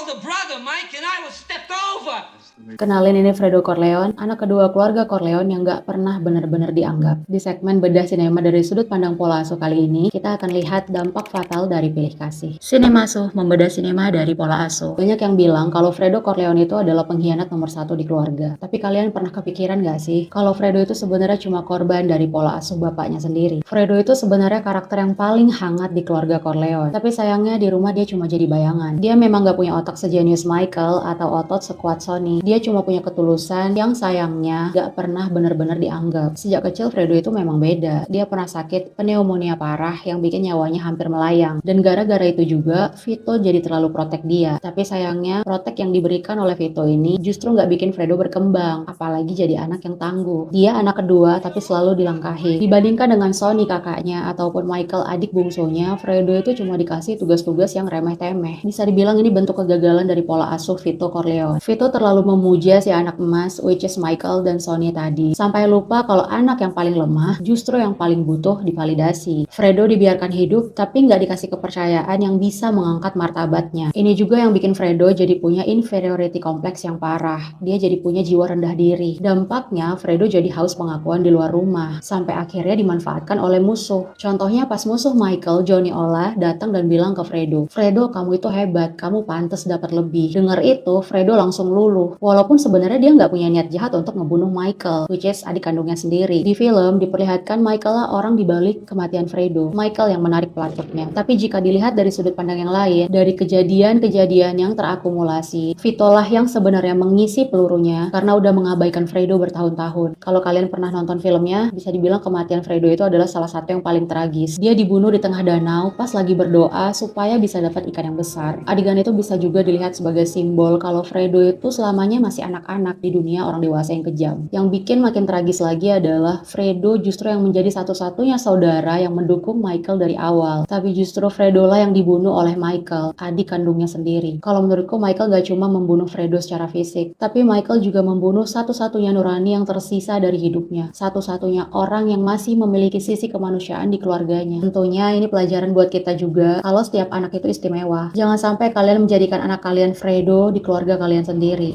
older brother, Mike, and I was stepped over. Kenalin, ini Fredo Corleone, anak kedua keluarga Corleone yang gak pernah benar-benar dianggap. Di segmen bedah sinema dari sudut pandang pola asuh kali ini, kita akan lihat dampak fatal dari pilih kasih. Sinema asuh membedah sinema dari pola asuh. Banyak yang bilang kalau Fredo Corleone itu adalah pengkhianat nomor satu di keluarga. Tapi kalian pernah kepikiran gak sih kalau Fredo itu sebenarnya cuma korban dari pola asuh bapaknya sendiri? Fredo itu sebenarnya karakter yang paling hangat di keluarga Corleone. Tapi sayangnya di rumah dia cuma jadi bayangan. Dia memang gak punya otak sejenius Michael atau otot sekuat Sonny. Dia cuma punya ketulusan yang sayangnya gak pernah benar-benar dianggap. Sejak kecil Fredo itu memang beda. Dia pernah sakit pneumonia parah yang bikin nyawanya hampir melayang. Dan gara-gara itu juga Vito jadi terlalu protek dia. Tapi sayangnya protek yang diberikan oleh Vito ini justru gak bikin Fredo berkembang. Apalagi jadi anak yang tangguh. Dia anak kedua tapi selalu dilangkahi. Dibandingkan dengan Sonny kakaknya ataupun Michael adik bungsunya, Fredo itu cuma dikasih tugas-tugas yang remeh-temeh. Bisa dibilang ini bentuk kegagalan dari pola asuh Vito Corleone. Vito terlalu memuja si anak emas, which is Michael dan Sonny tadi, sampai lupa kalau anak yang paling lemah justru yang paling butuh divalidasi. Fredo dibiarkan hidup tapi nggak dikasih kepercayaan yang bisa mengangkat martabatnya. Ini juga yang bikin Fredo jadi punya inferiority complex yang parah. Dia jadi punya jiwa rendah diri. Dampaknya Fredo jadi haus pengakuan di luar rumah, sampai akhirnya dimanfaatkan oleh musuh. Contohnya pas musuh Michael, Johnny Olah, datang dan bilang ke Fredo, "Fredo, kamu itu hebat, kamu pantas dapat lebih." Dengar itu, Fredo langsung luluh. Walaupun sebenarnya dia nggak punya niat jahat untuk ngebunuh Michael, which is adik kandungnya sendiri. Di film diperlihatkan Michael lah orang dibalik kematian Fredo. Michael yang menarik pelatuknya. Tapi jika dilihat dari sudut pandang yang lain, dari kejadian-kejadian yang terakumulasi, Vito lah yang sebenarnya mengisi pelurunya karena udah mengabaikan Fredo bertahun-tahun. Kalau kalian pernah nonton filmnya, bisa dibilang kematian Fredo itu adalah salah satu yang paling tragis. Dia dibunuh di tengah danau pas lagi berdoa supaya bisa dapat ikan yang besar. Adegan itu bisa juga dilihat sebagai simbol kalau Fredo itu selamanya masih anak-anak di dunia orang dewasa yang kejam. Yang bikin makin tragis lagi adalah Fredo justru yang menjadi satu-satunya saudara yang mendukung Michael dari awal. Tapi justru Fredo lah yang dibunuh oleh Michael, adik kandungnya sendiri. Kalau menurutku Michael gak cuma membunuh Fredo secara fisik, tapi Michael juga membunuh satu-satunya nurani yang tersisa dari hidupnya. Satu-satunya orang yang masih memiliki sisi kemanusiaan di keluarganya. Tentunya ini pelajaran buat kita juga kalau setiap anak itu istimewa. Jangan sampai kalian menjadikan anak kalian Fredo di keluarga kalian sendiri.